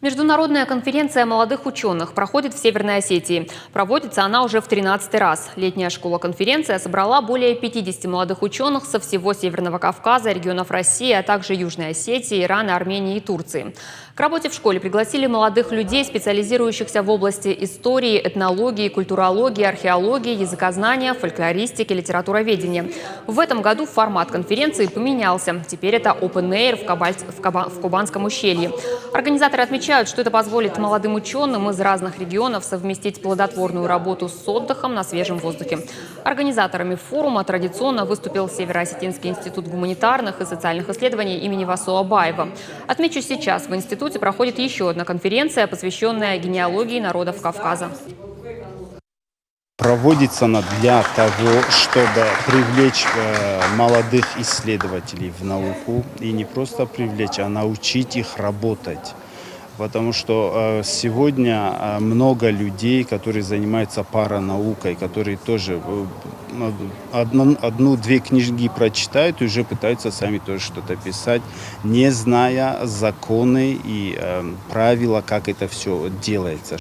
Международная конференция молодых ученых проходит в Северной Осетии. Проводится она уже в 13-й раз. Летняя школа-конференция собрала более 50 молодых ученых со всего Северного Кавказа, регионов России, а также Южной Осетии, Ирана, Армении и Турции. К работе в школе пригласили молодых людей, специализирующихся в области истории, этнологии, культурологии, археологии, языкознания, фольклористики, литературоведения. В этом году формат конференции поменялся. Теперь это Open Air в Кубанском ущелье. Организаторы отмечают, что это позволит молодым ученым из разных регионов совместить плодотворную работу с отдыхом на свежем воздухе. Организаторами форума традиционно выступил Северо-Осетинский институт гуманитарных и социальных исследований имени Васо Абаева. Отмечу, сейчас в институте проходит еще одна конференция, посвященная генеалогии народов Кавказа. Проводится она для того, чтобы привлечь молодых исследователей в науку. И не просто привлечь, а научить их работать. Потому что сегодня много людей, которые занимаются паранаукой, которые тоже одну-две книги прочитают и уже пытаются сами тоже что-то писать, не зная законы и правила, как это все делается.